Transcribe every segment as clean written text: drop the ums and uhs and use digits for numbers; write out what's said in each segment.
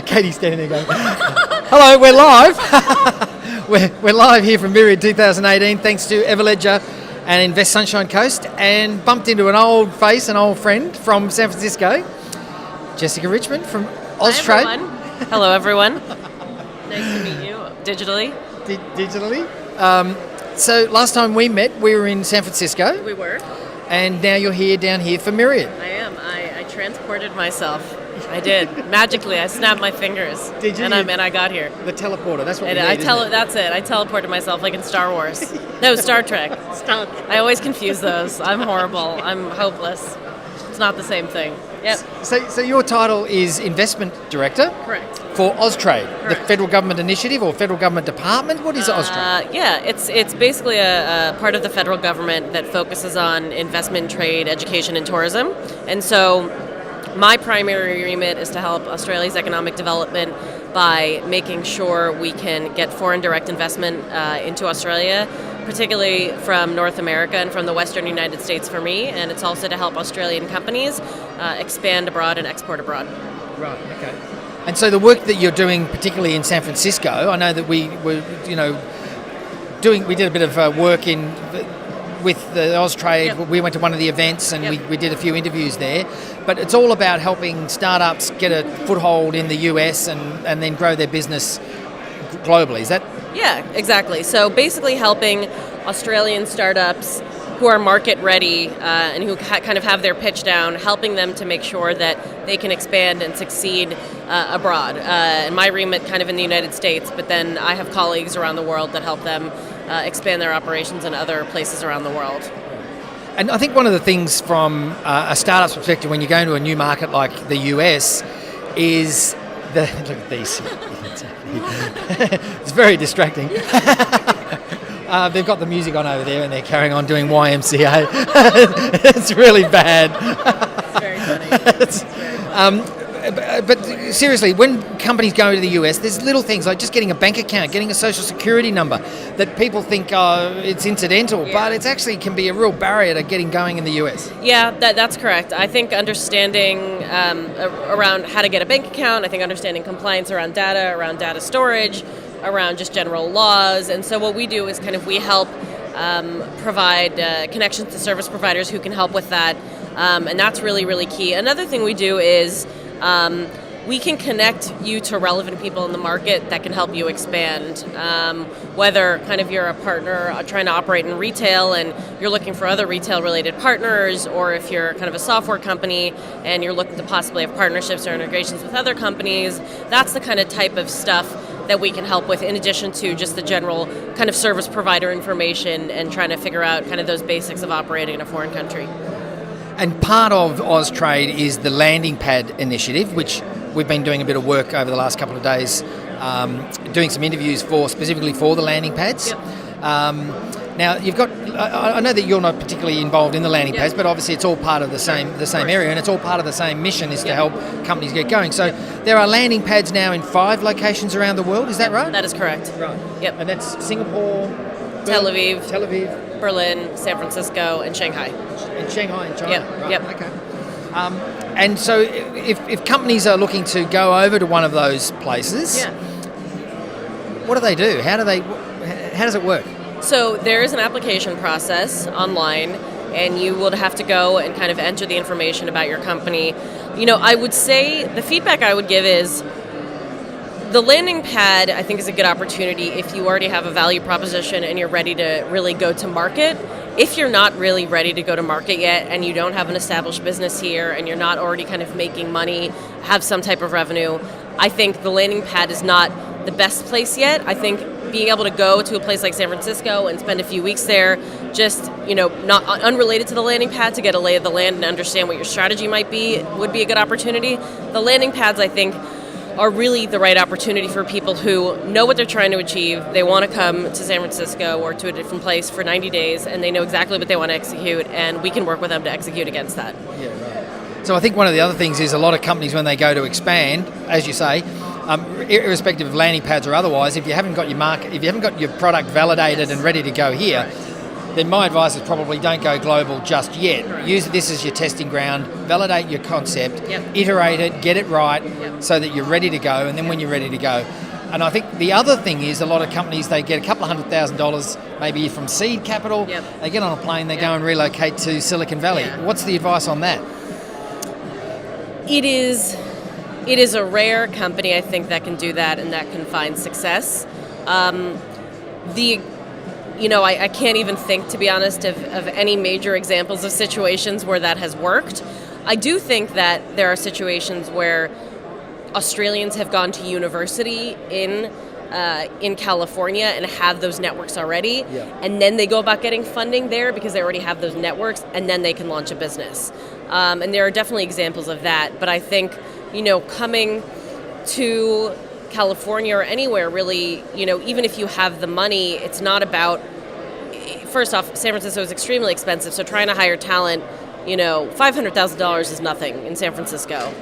Katie's standing there going, hello, we're live. we're live here from Myriad 2018, thanks to Everledger and Invest Sunshine Coast, and bumped into an old face, an old friend from San Francisco, Jessica Richman from Austrade. Hi, everyone. Hello, everyone. Nice to meet you digitally. Digitally. So last time we met, we were in San Francisco. We were. And now you're here, down here for Myriad. I am. I transported myself. I did. Magically, I snapped my fingers. Did you? And I got here. The teleporter, that's what we need, That's it. I teleported myself like in Star Wars. No, Star Trek. I always confuse those. I'm horrible. I'm hopeless. It's not the same thing. Yep. So your title is Investment Director? Correct. For Austrade, Correct. the federal government initiative or federal government department? What is Austrade? Yeah, it's basically a part of the federal government that focuses on investment, trade, education, and tourism. And so my primary remit is to help Australia's economic development by making sure we can get foreign direct investment into Australia, particularly from North America and from the Western United States for me. And it's also to help Australian companies expand abroad and export abroad. Right, okay. And so the work that you're doing, particularly in San Francisco, I know that we were, we did a bit of work with the Austrade. Yep. We went to one of the events and we did a few interviews there. But it's all about helping startups get a foothold in the US and then grow their business globally. Is that? Yeah, exactly. So basically helping Australian startups who are market ready and who kind of have their pitch down, helping them to make sure that they can expand and succeed abroad. And my remit kind of in the United States, but then I have colleagues around the world that help them expand their operations in other places around the world. And I think one of the things from a startup's perspective when you go into a new market like the US is look at these. It's very distracting. They've got the music on over there and they're carrying on doing YMCA. It's really bad. It's very funny. But seriously, when companies go to the US, there's little things like just getting a bank account, getting a social security number that people think it's incidental, but it actually can be a real barrier to getting going in the US. Yeah, that's correct. I think understanding around how to get a bank account, I think understanding compliance around data storage, around just general laws. And so what we do is we help provide connections to service providers who can help with that. And that's really, really key. Another thing we do is we can connect you to relevant people in the market that can help you expand. Whether you're a partner trying to operate in retail and you're looking for other retail-related partners, or if you're a software company and you're looking to possibly have partnerships or integrations with other companies, that's the type of stuff that we can help with, in addition to just the general service provider information and trying to figure out those basics of operating in a foreign country. And part of Austrade is the landing pad initiative, which we've been doing a bit of work over the last couple of days, doing some interviews specifically for the landing pads. Yep. Now you've got. I know that you're not particularly involved in the landing pads, but obviously it's all part of the same area, and it's all part of the same mission is to help companies get going. So there are landing pads now in 5 locations around the world. Is that right? That is correct. Right. Yep. And that's Singapore, Tel Aviv, Berlin, San Francisco, and Shanghai. And Shanghai and China. Yep. Right. Yep. Okay. And so if companies are looking to go over to one of those places, what do they do? How does it work? So there is an application process online, and you will have to go and enter the information about your company. I would say the feedback I would give is the landing pad, I think, is a good opportunity if you already have a value proposition and you're ready to really go to market. If you're not really ready to go to market yet and you don't have an established business here and you're not already making money, have some type of revenue, I think the landing pad is not the best place yet. I think being able to go to a place like San Francisco and spend a few weeks there, just not unrelated to the landing pad, to get a lay of the land and understand what your strategy might be, would be a good opportunity. The landing pads, I think, are really the right opportunity for people who know what they're trying to achieve. They want to come to San Francisco or to a different place for 90 days, and they know exactly what they want to execute, and we can work with them to execute against that. Yeah, right. So I think one of the other things is a lot of companies, when they go to expand, as you say, irrespective of landing pads or otherwise, if you haven't got your product validated and ready to go here, then my advice is probably don't go global just yet. Correct. Use this as your testing ground, validate your concept, Yep. iterate it, get it right, Yep. so that you're ready to go, and then when you're ready to go. And I think the other thing is a lot of companies, they get a couple of $100,000 maybe from seed capital, Yep. they get on a plane, they Yep. go and relocate to Silicon Valley. Yeah. What's the advice on that? It is a rare company, I think, that can do that and that can find success. I can't even think, to be honest, of any major examples of situations where that has worked. I do think that there are situations where Australians have gone to university in California and have those networks already, Yeah. and then they go about getting funding there because they already have those networks, and then they can launch a business. And there are definitely examples of that, but I think, coming to California or anywhere really, even if you have the money, it's not about, first off, San Francisco is extremely expensive, so trying to hire talent, $500,000 is nothing in San Francisco.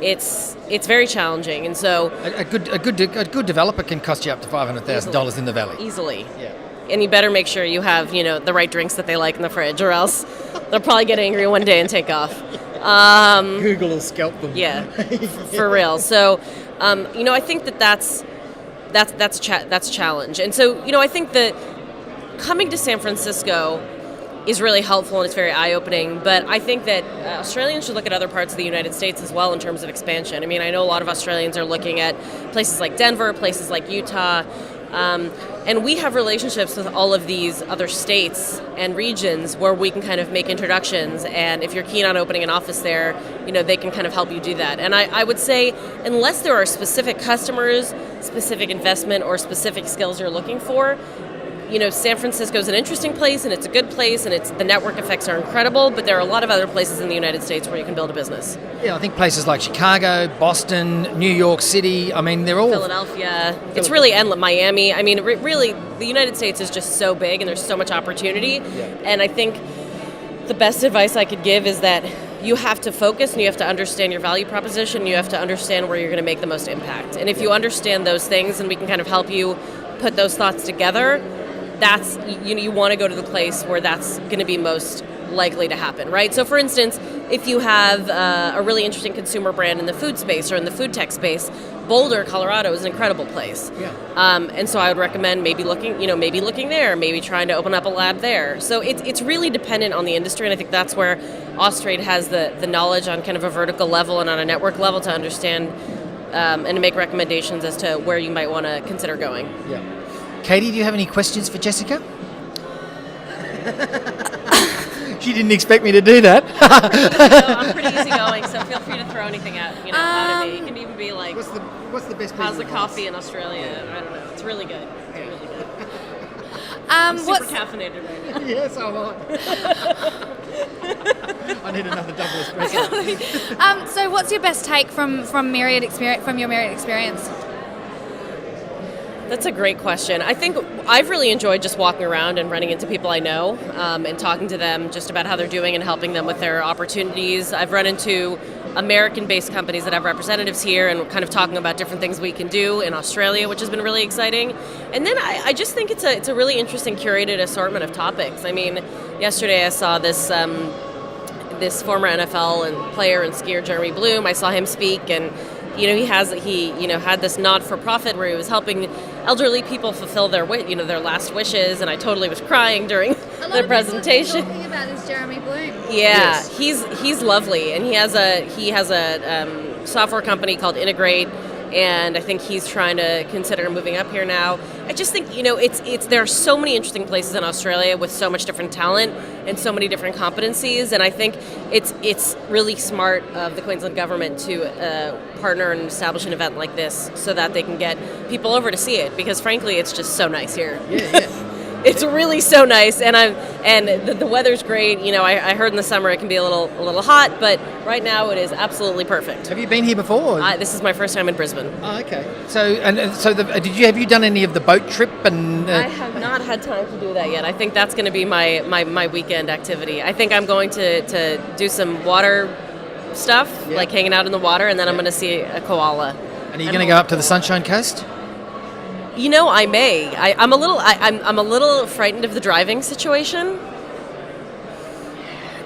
It's very challenging, and so A good developer can cost you up to $500,000 in the Valley. easily. Yeah. And you better make sure you have, the right drinks that they like in the fridge, or else they'll probably get angry one day and take off. Google will scalp them. Yeah, for real. So, I think that's a challenge. And so, I think that coming to San Francisco is really helpful and it's very eye-opening. But I think that Australians should look at other parts of the United States as well in terms of expansion. I mean, I know a lot of Australians are looking at places like Denver, places like Utah. And we have relationships with all of these other states and regions where we can kind of make introductions. And if you're keen on opening an office there, they can kind of help you do that. And I would say, unless there are specific customers, specific investment, or specific skills you're looking for, San Francisco is an interesting place and it's a good place and the network effects are incredible, but there are a lot of other places in the United States where you can build a business. Yeah, I think places like Chicago, Boston, New York City, I mean, they're all... Philadelphia. It's really endless. Miami. I mean, really, the United States is just so big and there's so much opportunity. Yeah. And I think the best advice I could give is that you have to focus and you have to understand your value proposition. You have to understand where you're going to make the most impact. And if you understand those things and we can kind of help you put those thoughts together, that's, you want to go to the place where that's going to be most likely to happen, right? So for instance, if you have a really interesting consumer brand in the food space or in the food tech space, Boulder, Colorado is an incredible place. Yeah. And so I would recommend maybe looking there, maybe trying to open up a lab there. So it's really dependent on the industry, and I think that's where Austrade has the knowledge on kind of a vertical level and on a network level to understand and to make recommendations as to where you might want to consider going. Yeah. Katie, do you have any questions for Jessica? She didn't expect me to do that. No, I'm pretty easygoing, so feel free to throw anything out of me. It can even be like, What's the best? how's the coffee in Australia? I don't know. It's really good. It's really good. Super What's caffeinated right now. Yes, I want. I need another double espresso. so what's your best take from Myriad experience, from your Myriad experience? That's a great question. I think I've really enjoyed just walking around and running into people I know and talking to them just about how they're doing and helping them with their opportunities. I've run into American-based companies that have representatives here and kind of talking about different things we can do in Australia, which has been really exciting. And then I just think it's a really interesting curated assortment of topics. I mean, yesterday I saw this former NFL and player and skier, Jeremy Bloom. I saw him speak, and he had this not-for-profit where he was helping elderly people fulfill their last wishes, and I totally was crying during the presentation. Talking about this Jeremy Bloom. Yeah, yes. He's lovely, and he has a software company called Integrate, and I think he's trying to consider moving up here now. I just think there are so many interesting places in Australia with so much different talent and so many different competencies, and I think it's really smart of the Queensland government to partner and establish an event like this so that they can get people over to see it, because frankly it's just so nice here. Yeah. It's really so nice, and the weather's great. I heard in the summer it can be a little hot, but right now it is absolutely perfect. Have you been here before? This is my first time in Brisbane. Oh, okay. So have you done any of the boat trip? And I have not had time to do that yet. I think that's going to be my weekend activity. I think I'm going to do some water stuff, like hanging out in the water, and then I'm going to see a koala. And are you going to go up to the Sunshine Coast? You know, I may. I'm a little. I'm a little frightened of the driving situation.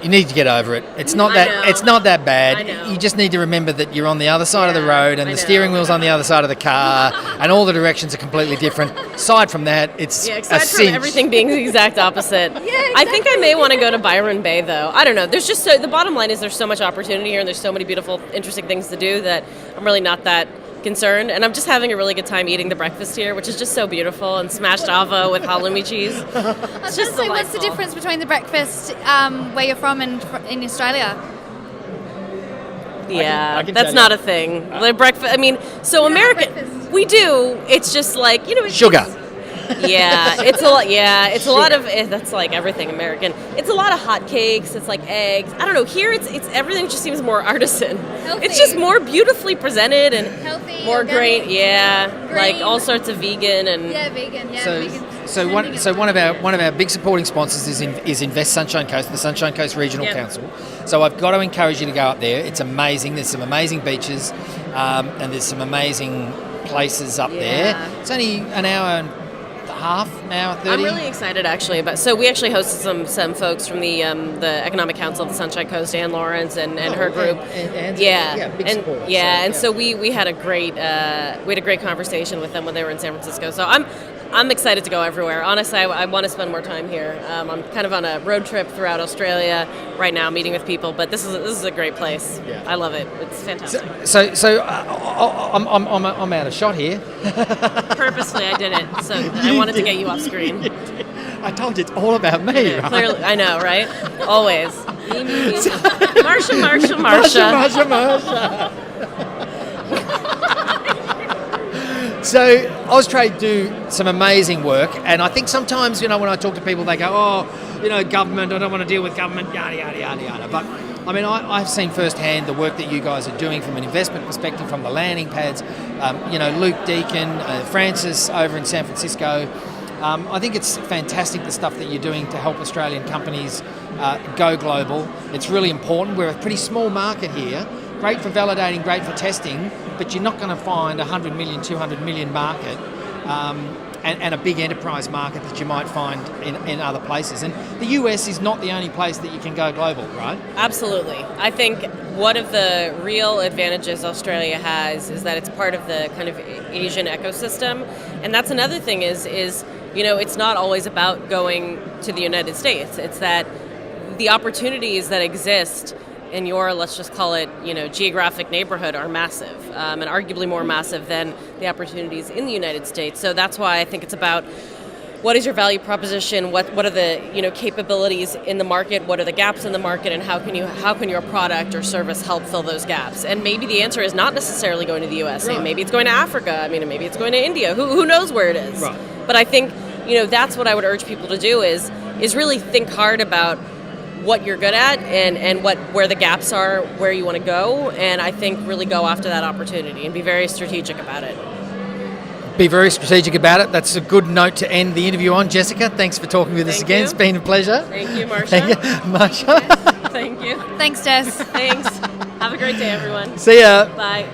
You need to get over it. It's not I that know. it's not that bad. I know. You just need to remember that you're on the other side of the Yeah, road and I the steering know. wheel's on the other side of the car and all the directions are completely different. Aside from that, it's Yeah, a aside from cinch. everything being the exact opposite. I think I may want to go to Byron Bay, though. I don't know. There's just the bottom line is there's so much opportunity here, and there's so many beautiful, interesting things to do that I'm really not that concerned. And I'm just having a really good time eating the breakfast here, which is just so beautiful, and smashed avo with halloumi cheese. I was just going to say, what's the delightful. difference between the breakfast where you're from and in Australia? Yeah, I can that's tell not you. a thing. The breakfast. I mean, so have American. breakfast. We do. It's just like it's Sugar. Yeah, it's a lot. Yeah, it's a lot of. That's like everything American. It's a lot of hot cakes. It's like eggs. I don't know. Here, it's everything just seems more artisan. Healthy. It's just more beautifully presented and Healthy, more organic, grain. Yeah, like green. all sorts of vegan and. Yeah, vegan. Yeah, So, vegan. one of our big supporting sponsors is Invest Sunshine Coast, the Sunshine Coast Regional Yep. Council. So I've got to encourage you to go up there. It's amazing. There's some amazing beaches, and there's some amazing places up there. Yeah. It's only an hour and a half, an hour 30. I'm really excited actually, so we actually hosted some folks from the Economic Council of the Sunshine Coast, Ann Lawrence and her group. Big and support. yeah, So, and so we had a great conversation with them when they were in San Francisco. So I'm excited to go everywhere. Honestly, I want to spend more time here. I'm kind of on a road trip throughout Australia right now, meeting with people. But this is a great place. Yeah. I love it. It's fantastic. So I'm out of shot here. Purposefully, I did it. So I wanted to get you off screen. I told you it's all about me, Yeah, right? clearly, I know, right? Always. Me, me, me. Marsha. Marsha. So Austrade do some amazing work, and I think sometimes, when I talk to people, they go, "Oh, government. I don't want to deal with government." Yada yada yada yada. But I mean, I've seen firsthand the work that you guys are doing from an investment perspective, from the landing pads. Luke Deacon, Francis over in San Francisco. I think it's fantastic the stuff that you're doing to help Australian companies go global. It's really important. We're a pretty small market here. Great for validating, great for testing, but you're not going to find a 100 million, 200 million market and a big enterprise market that you might find in other places. And the US is not the only place that you can go global, right? Absolutely. I think one of the real advantages Australia has is that it's part of the kind of Asian ecosystem. And that's another thing is it's not always about going to the United States. It's that the opportunities that exist in your, let's just call it, geographic neighborhood are massive, and arguably more massive than the opportunities in the United States. So that's why I think it's about what is your value proposition, what are the capabilities in the market, what are the gaps in the market, and how can your product or service help fill those gaps? And maybe the answer is not necessarily going to the USA. Right. Maybe it's going to Africa. I mean, maybe it's going to India. Who knows where it is? Right. But I think that's what I would urge people to do is really think hard about what you're good at and where the gaps are, where you want to go, and I think really go after that opportunity and be very strategic about it. Be very strategic about it. That's a good note to end the interview on. Jessica, thanks for talking with us Thank again. you. It's been a pleasure. Thank you, Marsha. Thank you, Marsha. Thank you. Thanks, Jess. Thanks. Have a great day, everyone. See ya. Bye.